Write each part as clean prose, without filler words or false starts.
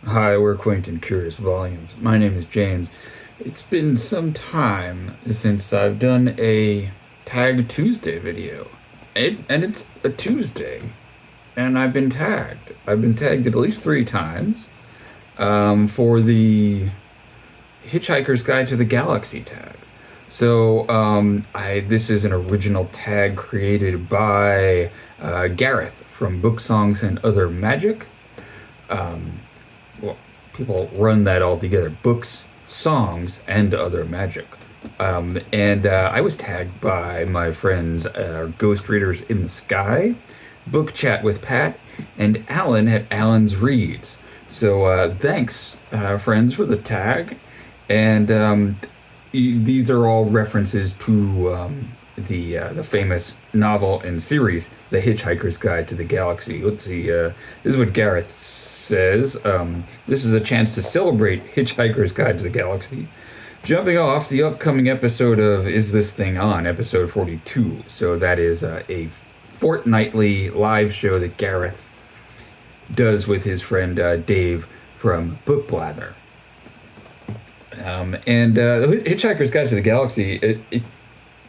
Hi, we're Quaint Curious Volumes. My name is James. It's been some time since I've done a Tag Tuesday video. And it's a Tuesday, and I've been tagged. I've been tagged at least three times for the Hitchhiker's Guide to the Galaxy tag. This is an original tag created by Gareth from Book Songs and Other Magic. Well, people run that all together. Books, songs, and other magic. I was tagged by my friends, Ghost Readers in the Sky, Book Chat with Pat, and Alan at Alan's Reads. So thanks, friends, for the tag. And these are all references to the famous novel and series, The Hitchhiker's Guide to the Galaxy. Let's see, this is what Gareth says. This is a chance to celebrate Hitchhiker's Guide to the Galaxy, jumping off the upcoming episode of Is This Thing On, episode 42. So that is a fortnightly live show that Gareth does with his friend Dave from Book Blather. The Hitchhiker's Guide to the Galaxy,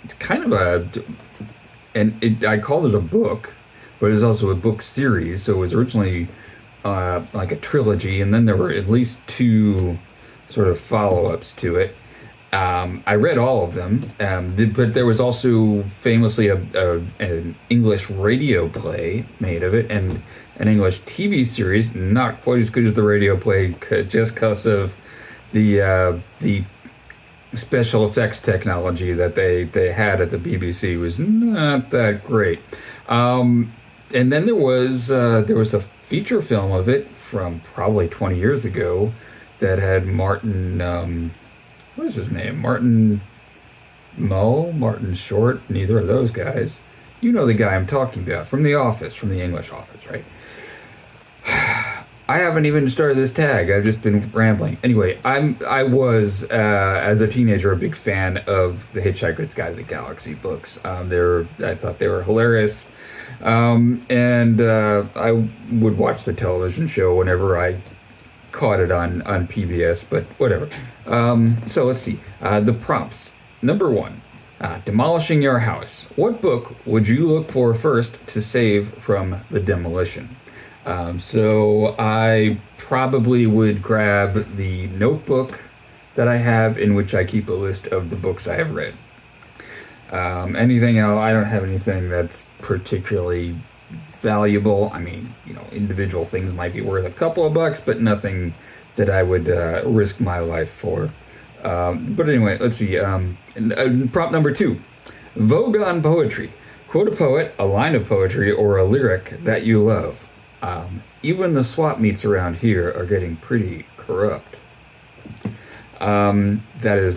it's kind of I called it a book, but it's also a book series. So it was originally like a trilogy, and then there were at least two sort of follow-ups to it. I read all of them, but there was also famously an English radio play made of it, and an English TV series, not quite as good as the radio play, just because of the special effects technology that they had at the BBC was not that great. And then there was a feature film of it from probably 20 years ago that had Martin, what is his name? Martin Mull, Martin Short, neither of those guys. You know the guy I'm talking about from The Office, from the English Office, right? I haven't even started this tag. I've just been rambling. Anyway, I was as a teenager a big fan of the Hitchhiker's Guide to the Galaxy books. I thought they were hilarious, I would watch the television show whenever I caught it on PBS. But whatever. So let's see the prompts. Number one, demolishing your house. What book would you look for first to save from the demolition? So I probably would grab the notebook that I have, in which I keep a list of the books I have read. Anything else, I don't have anything that's particularly valuable. I mean, individual things might be worth a couple of bucks, but nothing that I would risk my life for. But anyway, let's see. Prompt number two, Vogon Poetry. Quote a poet, a line of poetry, or a lyric that you love. Even the swap meets around here are getting pretty corrupt. That is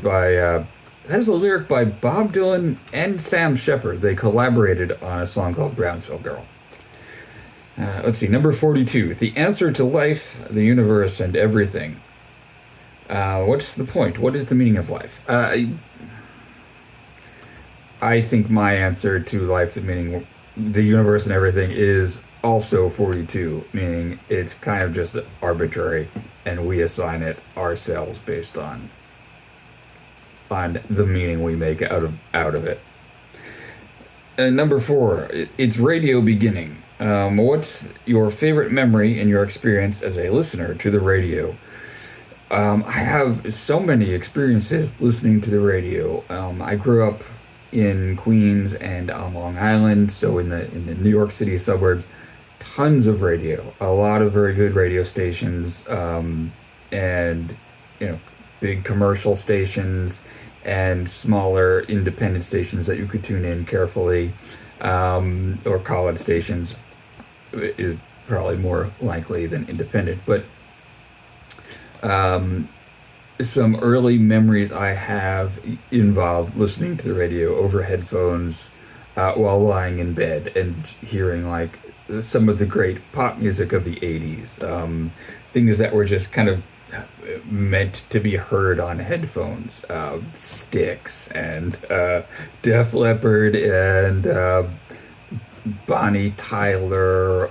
a lyric by Bob Dylan and Sam Shepard. They collaborated on a song called Brownsville Girl. Let's see, number 42. The answer to life, the universe, and everything. What's the point? What is the meaning of life? I think my answer to life, the meaning, the universe, and everything is also 42, meaning it's kind of just arbitrary, and we assign it ourselves based on the meaning we make out of it. And number 4, it's radio beginning. What's your favorite memory in your experience as a listener to the radio? I have so many experiences listening to the radio. I grew up in Queens and on Long Island, so in the New York City suburbs. Tons of radio, a lot of very good radio stations, and big commercial stations and smaller independent stations that you could tune in carefully, or college stations is probably more likely than independent. But some early memories I have involved listening to the radio over headphones while lying in bed and hearing like some of the great pop music of the 80s, things that were just kind of meant to be heard on headphones, Styx and Def Leppard and Bonnie Tyler,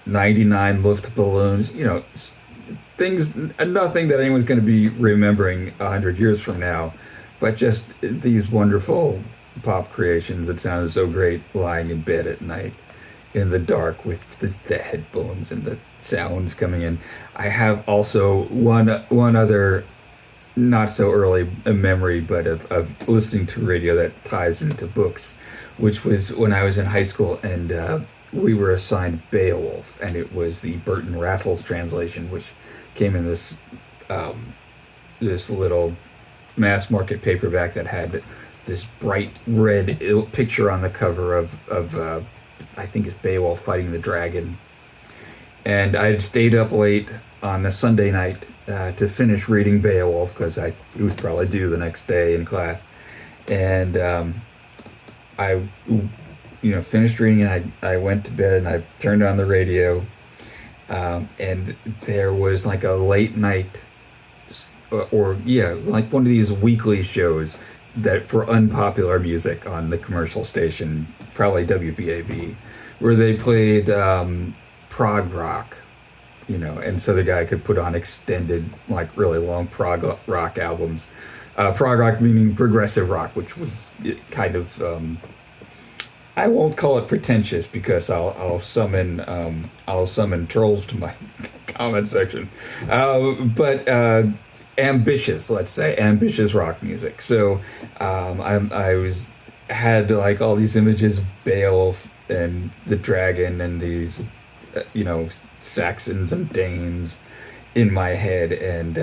99 Luftballons, things, nothing that anyone's going to be remembering 100 years from now, but just these wonderful pop creations that sounded so great lying in bed at night in the dark with the headphones and the sounds coming in. I have also one other not so early memory, but of listening to radio that ties into books, which was when I was in high school and we were assigned Beowulf, and it was the Burton Raffles translation, which came in this little mass market paperback that had this bright red picture on the cover of I think it's Beowulf fighting the dragon. And I had stayed up late on a Sunday night to finish reading Beowulf because it was probably due the next day in class. And I, finished reading and I went to bed and I turned on the radio. And there was like a late night, like one of these weekly shows that for unpopular music on the commercial station, probably WBAB, where they played prog rock, and so the guy could put on extended, like really long prog rock albums. Prog rock meaning progressive rock, which was kind of, I won't call it pretentious because I'll summon trolls to my comment section, but ambitious, let's say, ambitious rock music. So I had like all these images of Beowulf and the dragon and these, Saxons and Danes in my head, and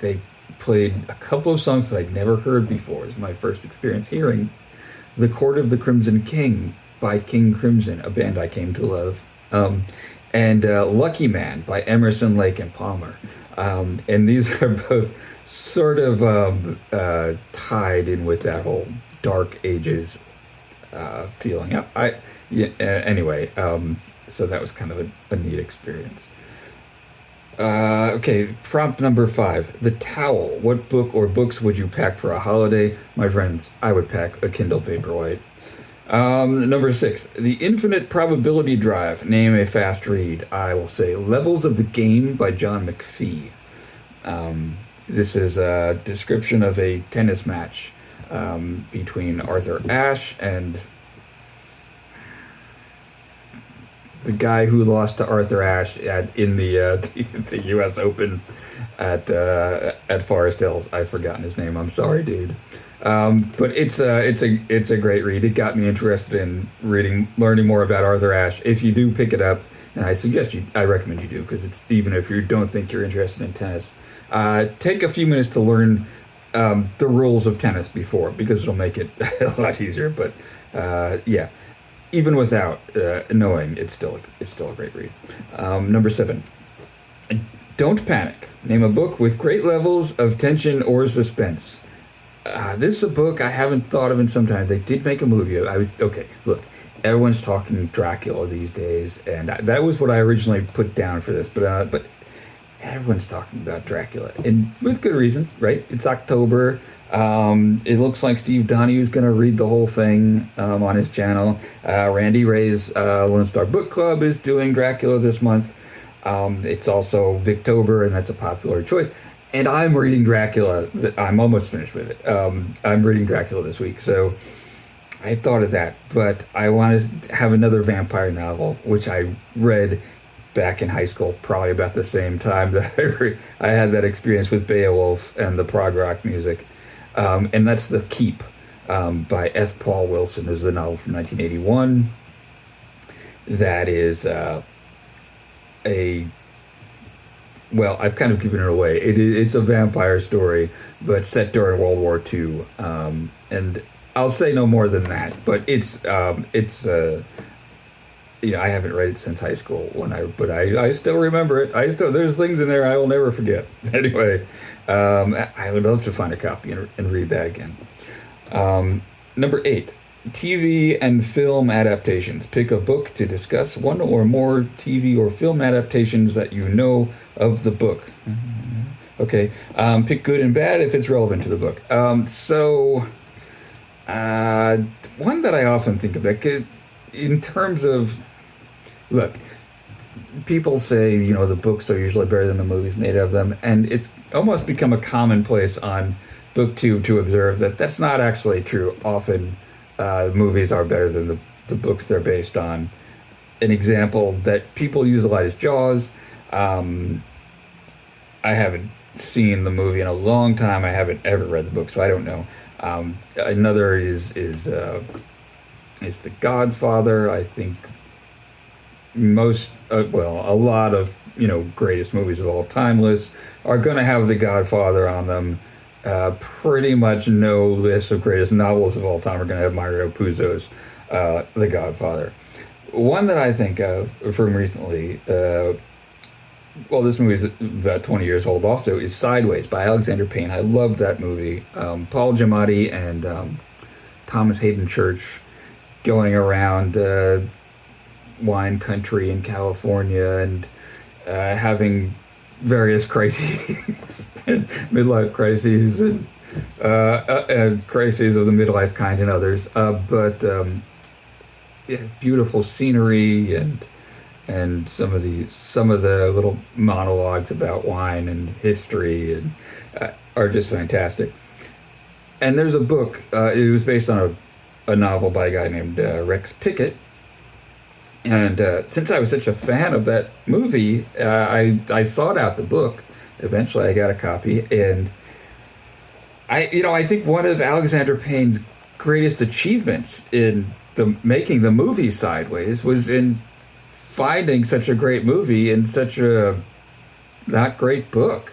they played a couple of songs that I'd never heard before. It was my first experience hearing The Court of the Crimson King by King Crimson, a band I came to love, and Lucky Man by Emerson, Lake and Palmer. And these are both sort of tied in with that whole Dark Ages feeling. Anyway, so that was kind of a neat experience. Okay, prompt number 5. The towel. What book or books would you pack for a holiday? My friends, I would pack a Kindle Paperwhite. Number 6. The Infinite Probability Drive. Name a fast read. I will say Levels of the Game by John McPhee. This is a description of a tennis match between Arthur Ashe and the guy who lost to Arthur Ashe in the U.S. Open at Forest Hills. I've forgotten his name. I'm sorry, dude. But it's a great read. It got me interested in learning more about Arthur Ashe. If you do pick it up, and I recommend you do, because it's, even if you don't think you're interested in tennis, take a few minutes to learn the rules of tennis before, because it'll make it a lot easier. But yeah. Even without knowing, it's still a great read. Number 7, Don't Panic. Name a book with great levels of tension or suspense. This is a book I haven't thought of in some time. They did make a movie. Look, everyone's talking Dracula these days, and that was what I originally put down for this. But everyone's talking about Dracula, and with good reason, right? It's October. It looks like Steve Donohue's going to read the whole thing on his channel. Randy Ray's Lone Star Book Club is doing Dracula this month. It's also Victober, and that's a popular choice. And I'm reading Dracula. I'm almost finished with it. I'm reading Dracula this week, so I thought of that. But I want to have another vampire novel, which I read back in high school, probably about the same time that I had that experience with Beowulf and the prog rock music. And that's The Keep by F. Paul Wilson. This is a novel from 1981 that is I've kind of given it away. It's a vampire story, but set during World War II. And I'll say no more than that, but it's I haven't read it since high school but I still remember it. There's things in there I will never forget. Anyway, I would love to find a copy and read that again. Number 8, TV and film adaptations. Pick a book to discuss one or more TV or film adaptations that you know of the book. Okay. Pick good and bad if it's relevant to the book. One that I often think about, in terms of, look, people say, the books are usually better than the movies made of them, and it's almost become a commonplace on BookTube to observe that that's not actually true. Often, movies are better than the books they're based on. An example that people use a lot is Jaws. I haven't seen the movie in a long time. I haven't ever read the book, so I don't know. Another is The Godfather. I think a lot of greatest movies of all time lists are going to have The Godfather on them. Pretty much no list of greatest novels of all time are going to have Mario Puzo's The Godfather. One that I think of from recently, this movie is about 20 years old also, is Sideways by Alexander Payne. I love that movie. Paul Giamatti and Thomas Hayden Church going around wine country in California and having various crises, midlife crises, and crises of the midlife kind and others. Beautiful scenery and some of the little monologues about wine and history and are just fantastic. And there's a book. It was based on a novel by a guy named Rex Pickett. And since I was such a fan of that movie, I sought out the book. Eventually, I got a copy, and I think one of Alexander Payne's greatest achievements in making the movie Sideways was in finding such a great movie in such a not great book.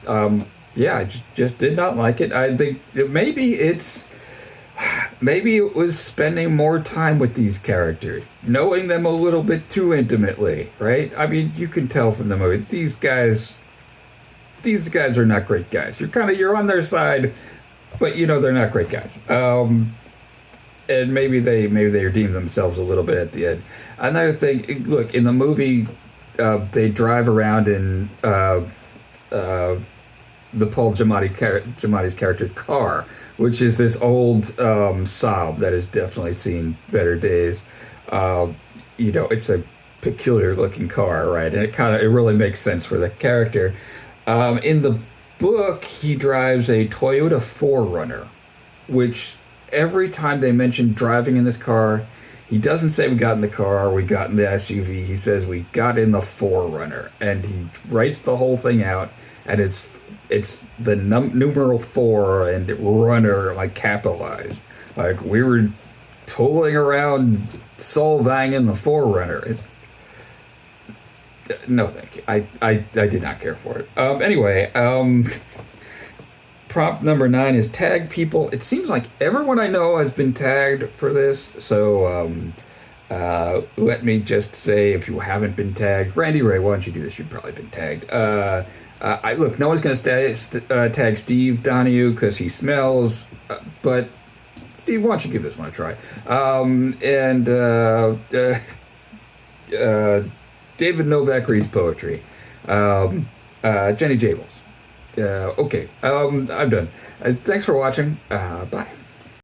I just did not like it. I think maybe it was spending more time with these characters, knowing them a little bit too intimately, right? I mean, you can tell from the movie these guys are not great guys. You're on their side, but they're not great guys. And maybe they redeem themselves a little bit at the end. Another thing, look, in the movie, they drive around in the Paul Giamatti's character's car, which is this old Saab that has definitely seen better days. It's a peculiar looking car, right? And it really makes sense for the character. In the book, he drives a Toyota 4Runner, which every time they mention driving in this car, he doesn't say we got in the car or we got in the SUV. He says we got in the 4Runner, and he writes the whole thing out, and it's the numeral 4 and runner capitalized. Like we were tooling around Solvang in the 4Runner. No, thank you. I did not care for it. Anyway, prompt number 9 is tag people. It seems like everyone I know has been tagged for this, so let me just say, if you haven't been tagged, Randy Ray, why don't you do this? You've probably been tagged. Look, no one's going to tag Steve Donahue because he smells, but Steve, why don't you give this one a try? David Novak reads poetry. Jenny Jables. Okay, I'm done. Thanks for watching. Bye.